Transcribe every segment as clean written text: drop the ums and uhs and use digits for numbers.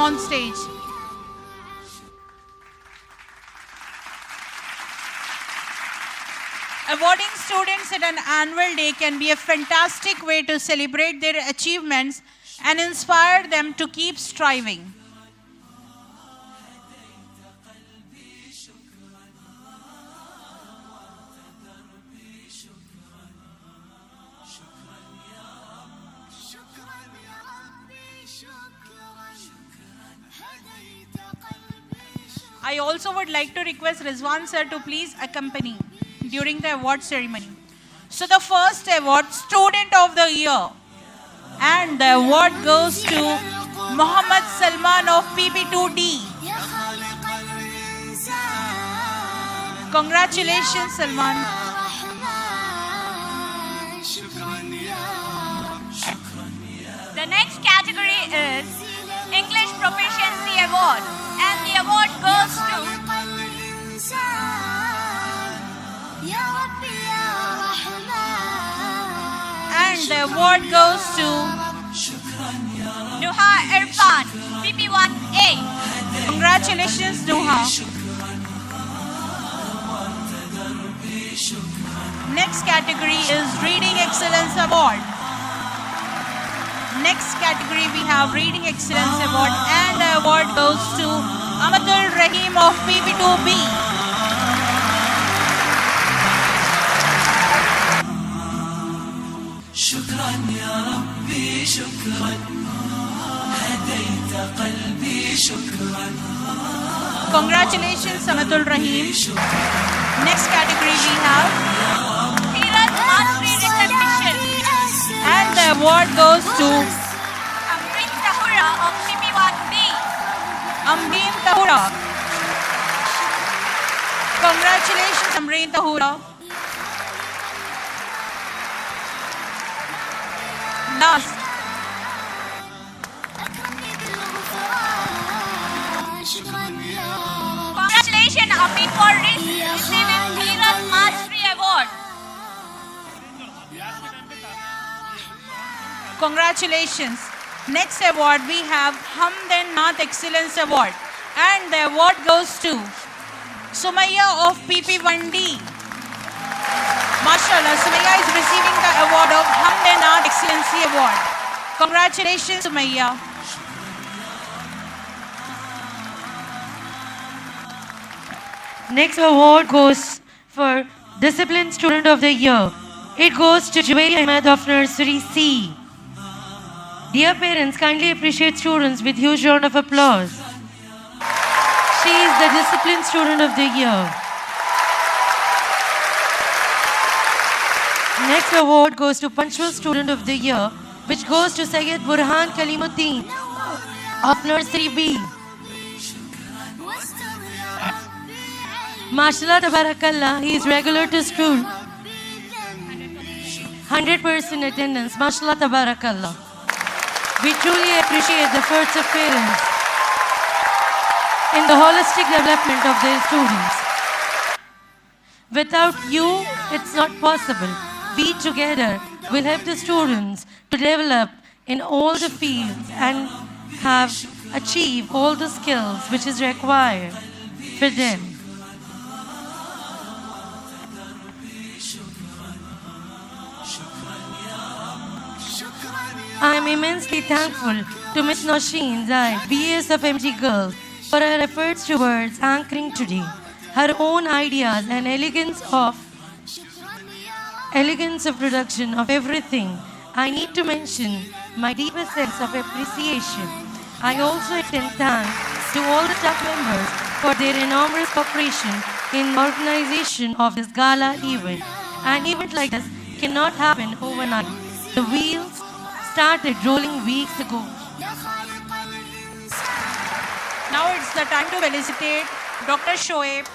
on stage. Awarding students at an annual day can be a fantastic way to celebrate their achievements and inspire them to keep striving. I also would like to request Rizwan sir to please accompany during the award ceremony. So the first award, Student of the Year. And the award goes to Mohammad Salman of PP2D. Congratulations, Salman. The next category is English Proficiency Award, and the award goes to The award goes to Nuha Irfan, PP1A. Congratulations, Nuha. Next category is Reading Excellence Award. Next category we have Reading Excellence Award, and the award goes to Amatul Rahim of PP2B. شكرا يا ربي شكرا هديت قلبي شكرا. Congratulations, Amatul Rahim. Next category we have Firas Mastery Recognition, and the award goes to Amrit Tahura of PP1B. Amreen Tahura. Congratulations, Amreen Tahura. Last, Congratulations, Amit, for receiving Firas Mastery Award. congratulations. Next award we have Hamd and Naat Excellence Award, and the award goes to Sumaya of PP1D. Mashallah, Sumaya is receiving the award of Hamd and Naat Excellency Award. Congratulations, Sumaya. Next award goes for Disciplined Student of the Year. It goes to Juwairi Ahmed of Nursery C. Dear parents, kindly appreciate students with huge round of applause. She is the Disciplined Student of the Year. Next award goes to Punctual Student of the Year, which goes to Sayyid Burhan Kalimuddin of Nursery B. Mashallah Tabarakallah, he is regular to school. 100% attendance, Mashallah Tabarakallah. We truly appreciate the efforts of parents in the holistic development of their students. Without you, it's not possible. We together will help the students to develop in all the fields and have achieved all the skills which is required for them. I am immensely thankful to Ms. Nosheen Zaid, BS of MG Girls, for her efforts towards anchoring today. Her own ideas and elegance of production of everything. I need to mention my deepest sense of appreciation. I also extend thanks to all the staff members for their enormous cooperation in the organization of this gala event. An event like this cannot happen overnight. The wheels started rolling weeks ago. Now it's the time to felicitate Dr. Shoaib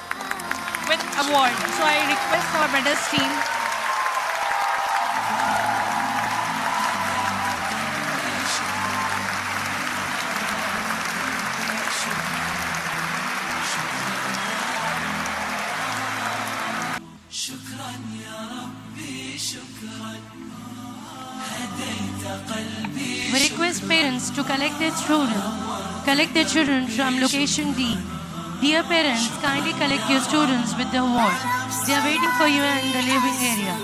with award. So I request our medals team. شكرا يا ربي شكرا هديت قلبي. We request parents to collect their children, collect their children from location D. Dear parents, kindly collect your students with the award. They are waiting for you in the living area.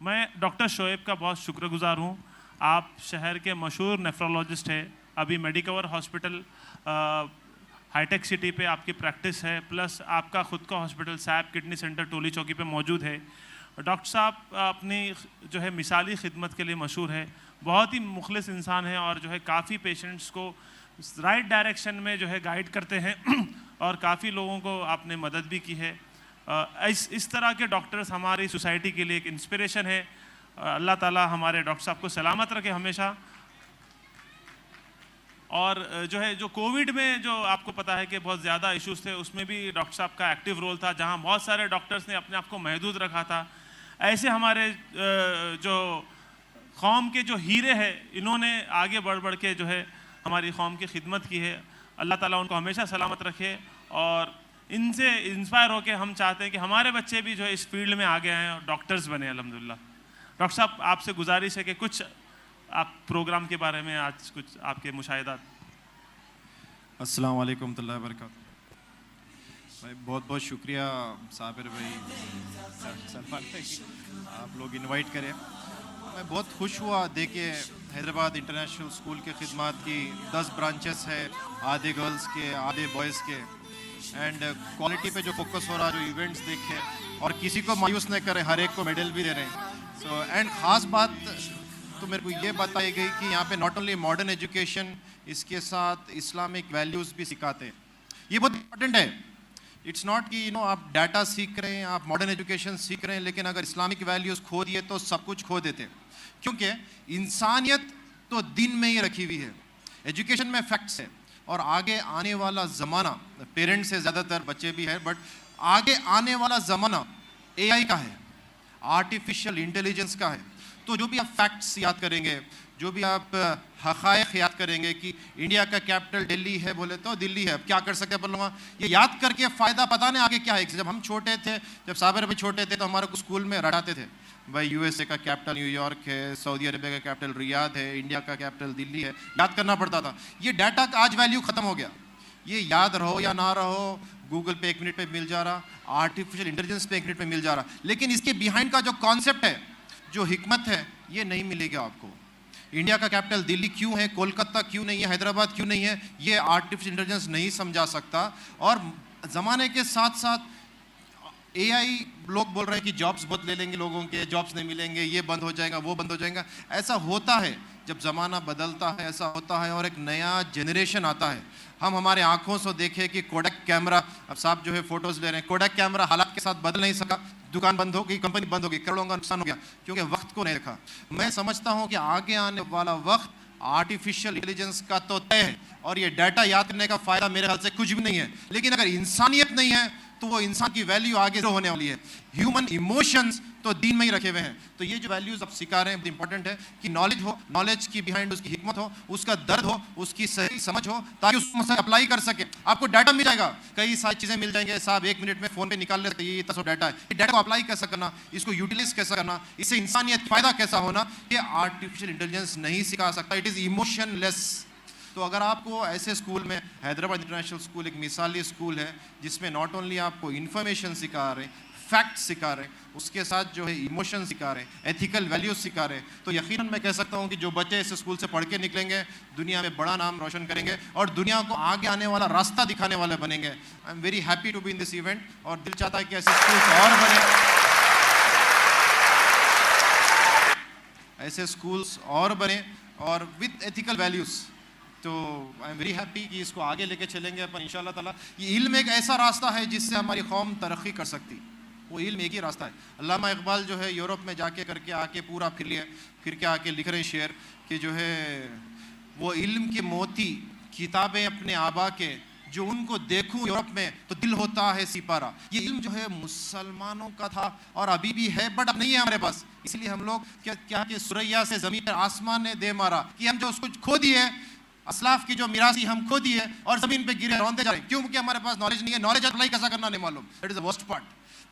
मैं doctor Shoaib का बहुत शुक्रगुजार हूँ। आप शहर के मशहूर nephrologist हैं। अभी मेडिकवर हॉस्पिटल हाईटेक सिटी पे आपकी प्रैक्टिस है, प्लस आपका खुद का हॉस्पिटल सैप किडनी सेंटर टोली चौकी पे मौजूद है। डॉक्टर साहब अपनी जो है मिसाली खिदमत के लिए मशहूर है, बहुत ही मुखलिस इंसान है और जो है काफ़ी पेशेंट्स को राइट डायरेक्शन में जो है गाइड करते हैं और काफ़ी लोगों को आपने मदद भी की है। इस तरह के डॉक्टर्स हमारी सोसाइटी के लिए एक इंस्पिरेशन है। अल्लाह ताला हमारे डॉक्टर साहब को सलामत रखे हमेशा। और जो है जो कोविड में जो आपको पता है कि बहुत ज़्यादा इश्यूज थे, उसमें भी डॉक्टर साहब का एक्टिव रोल था, जहां बहुत सारे डॉक्टर्स ने अपने आप को महदूद रखा था। ऐसे हमारे जो कौम के जो हीरे हैं, इन्होंने आगे बढ़ बढ़ के जो है हमारी कौम की खिदमत की है। अल्लाह ताला उनको हमेशा सलामत रखे और इनसे इंस्पायर होकर हम चाहते हैं कि हमारे बच्चे भी जो है इस फील्ड में आगे आएँ और डॉक्टर्स बने अल्हम्दुलिल्लाह। डॉक्टर साहब, आपसे गुजारिश है कि कुछ आप प्रोग्राम के बारे में आज कुछ आपके मुशाहिदात। अस्सलाम वालेकुम रहमतुल्लाहि व बरकातहू। भाई बहुत बहुत शुक्रिया साबिर भाई सलमान भाई, आप लोग इनवाइट करें। मैं बहुत खुश हुआ देखिए हैदराबाद इंटरनेशनल स्कूल के खिदमत की 10 ब्रांचेस है, आधे गर्ल्स के आधे बॉयज़ के, एंड क्वालिटी पे जो फोकस हो रहा है, जो इवेंट्स देखे और किसी को मायूस नहीं करे, हर एक को मेडल भी दे रहे हैं। सो एंड ख़ास बात तो मेरे को ये बताई गई कि यहाँ पे नॉट ओनली मॉडर्न एजुकेशन, इसके साथ इस्लामिक वैल्यूज़ भी सिखाते हैं। ये बहुत इंपॉर्टेंट है। इट्स नॉट कि आप डाटा सीख रहे हैं, आप मॉडर्न एजुकेशन सीख रहे हैं, लेकिन अगर इस्लामिक वैल्यूज़ खो दिए तो सब कुछ खो देते हैं, क्योंकि इंसानियत तो दिन में ही रखी हुई है। एजुकेशन में फैक्ट्स है और आगे आने वाला ज़माना, पेरेंट्स से ज़्यादातर बच्चे भी हैं, बट आगे आने वाला ज़माना AI का है, आर्टिफिशियल इंटेलिजेंस का है। तो जो भी आप फैक्ट्स याद करेंगे, जो भी आप हक़ाइक़ याद करेंगे कि इंडिया का कैपिटल दिल्ली है बोले तो दिल्ली है, अब क्या कर सकते हैं अपन लोग, ये याद करके फ़ायदा पता नहीं आगे क्या है। जब हम छोटे थे, जब साबिर भाई छोटे थे, तो हमारे को स्कूल में रटाते थे भाई USA का कैपिटल न्यूयॉर्क है, सऊदी अरबिया का कैपिटल रियाद है, इंडिया का कैपिटल दिल्ली है, याद करना पड़ता था। ये डाटा का आज वैल्यू ख़त्म हो गया। ये याद रहो या ना रहो, गूगल पे 1 मिनट पे मिल जा रहा, आर्टिफिशियल इंटेलिजेंस पे 1 मिनट पे मिल जा रहा, लेकिन इसके बिहाइंड का जो कॉन्सेप्ट है, जो हिकमत है, ये नहीं मिलेगा आपको। इंडिया का कैपिटल दिल्ली क्यों है, कोलकाता क्यों नहीं है, हैदराबाद क्यों नहीं है, ये आर्टिफिशियल इंटेलिजेंस नहीं समझा सकता। और ज़माने के साथ साथ AI लोग बोल रहे हैं कि जॉब्स बहुत ले लेंगे लोगों के, जॉब्स नहीं मिलेंगे, ये बंद हो जाएगा, वो बंद हो जाएगा। ऐसा होता है जब ज़माना बदलता है, ऐसा होता है और एक नया जनरेशन आता है। हम हमारे आंखों से देखे कि कोडक कैमरा, अब साहब जो है फ़ोटोज़ ले रहे हैं, कोडक कैमरा हालात के साथ बदल नहीं सका, दुकान बंद हो गई, कंपनी बंद हो गई, करोड़ों का नुकसान हो गया, क्योंकि वक्त को नहीं देखा। मैं समझता हूँ कि आगे आने वाला वक्त आर्टिफिशियल इंटेलिजेंस का तो तय है और ये डाटा याद करने का फ़ायदा मेरे ख्याल से कुछ भी नहीं है, लेकिन अगर इंसानियत नहीं है तो वो इंसान की वैल्यू आगे जो होने वाली है। ह्यूमन इमोशंस तो दीन में ही रखे हुए हैं। तो ये जो वैल्यूज़ आप सिखा रहे हैं, बहुत इंपॉर्टेंट है कि नॉलेज हो, नॉलेज की बिहाइंड उसकी हिकमत हो, उसका दर्द हो, उसकी सही समझ हो, ताकि उसको अप्लाई कर सके। आपको डाटा मिल जाएगा, कई सारी चीज़ें मिल जाएंगे, साहब 1 मिनट में फ़ोन पे निकाल लेते, ये इतना डाटा है, ये डाटा को अप्लाई कैसा करना, इसको यूटिलाइज कैसा करना, इससे इंसानियत फ़ायदा कैसा होना, ये आर्टिफिशियल इंटेलिजेंस नहीं सिखा सकता। It is emotionless. तो अगर आपको ऐसे स्कूल में, हैदराबाद इंटरनेशनल स्कूल एक मिसाली स्कूल है जिसमें नॉट ओनली आपको इन्फॉर्मेशन सिखा रहे हैं, फैक्ट सिखा रहे हैं, उसके साथ जो है इमोशन सिखा रहे हैं, एथिकल वैल्यूज सिखा रहे हैं, तो यकीनन मैं कह सकता हूँ कि जो बच्चे इस स्कूल से पढ़ के निकलेंगे दुनिया में बड़ा नाम रोशन करेंगे और दुनिया को आगे आने वाला रास्ता दिखाने वाले बनेंगे। I am very happy to be in this event और दिल चाहता है कि ऐसे स्कूल्स और बने, ऐसे स्कूल्स और बने और विद एथिकल वैल्यूज़। तो आई एम वेरी हैप्पी कि इसको आगे लेके चलेंगे अपन इंशाल्लाह ताला। ये इल्म एक ऐसा रास्ता है जिससे हमारी कौम तरक्की कर सकती, वो इल्म एक ही रास्ता है। अल्लामा इकबाल जो है यूरोप में जाके करके आके पूरा फिर के आके लिख रहे शेर कि जो है वो इल्म के मोती किताबें अपने आबा के, जो उनको देखूं यूरोप में तो दिल होता है सिपारा। ये इल्म जो है मुसलमानों का था और अभी भी है, बट अब नहीं है हमारे पास। इसलिए हम लोग क्या कि सुरैया से ज़मीन पर आसमान ने दे मारा कि हम जो उसको खो दिए, असलाफ की जो मिरासी हम खो दिए और ज़मीन पे गिरे रौंदे जा रहे हैं, क्योंकि हमारे पास नॉलेज नहीं है। नॉलेज अप्लाई कैसा करना नहीं मालूम, that is the worst part.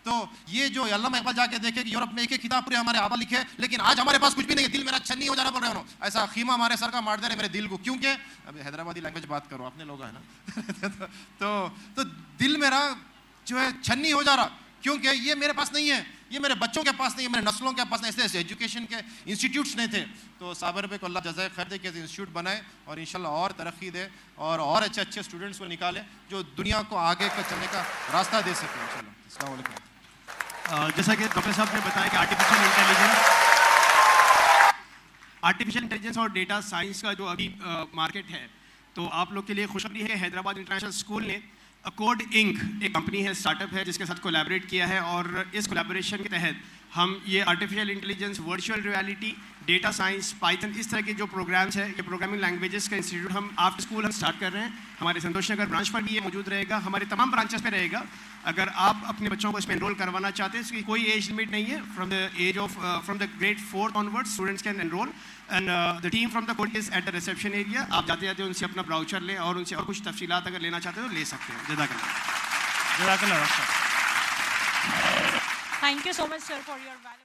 तो ये जो अल्लामा इकबाल जाके देखे कि यूरोप में एक किताब पूरे हमारे आबा लिखे, लेकिन आज हमारे पास कुछ भी नहीं है, दिल मेरा छन्नी हो जाना पड़ रहा है, ऐसा खीमा हमारे सर का मार दे रहे मेरे दिल को, क्योंकि अभी हैदराबादी लैंग्वेज बात करो, अपने लोग है ना तो दिल मेरा जो है छन्नी हो जा रहा, क्योंकि ये मेरे पास नहीं है, ये मेरे बच्चों के पास नहीं है, मेरे नस्लों के पास नहीं, ऐसे एजुकेशन के इंस्टीट्यूट्स नहीं थे। तो साबिर भाई को अल्लाह जज़ाए खैर दे के इंस्टीट्यूट बनाए और इंशाल्लाह और तरक्की दे और अच्छे अच्छे स्टूडेंट्स को निकाले जो दुनिया को आगे का चलने का रास्ता दे सके इंशाल्लाह। अस्सलाम वालेकुम। जैसा कि डॉक्टर साहब ने बताया कि आर्टिफिशियल इंटेलिजेंस और डेटा साइंस का जो अभी मार्केट है, तो आप लोग के लिए खुशखबरी है, हैदराबाद इंटरनेशनल स्कूल ने अकोड इंक एक कंपनी है, स्टार्टअप है, जिसके साथ कोलैबोरेट किया है और इस कोलैबोरेशन के तहत हम ये artificial intelligence, virtual reality, data science, Python, इस तरह के जो प्रोग्राम्स है, ये प्रोग्रामिंग लैंग्वेजेस का इंस्टीट्यूट हम आफ्टर स्कूल हम स्टार्ट कर रहे हैं। हमारे संतोष नगर ब्रांच पर भी ये मौजूद रहेगा, हमारे तमाम ब्रांचेस पे रहेगा। अगर आप अपने बच्चों को इसमें एनरोल करवाना चाहते हैं, इसकी कोई एज लिमिट नहीं है, from the grade 4 onwards students can enrol and the team from the court is at the reception area. आप जाते जाते उनसे अपना ब्राउचर लें और उनसे और कुछ तफसीलात अगर लेना चाहते हो ले सकते हैं। जज़ाकल्लाह। जज़ाकल्लाह doctor. Thank you so much, sir, for your valuable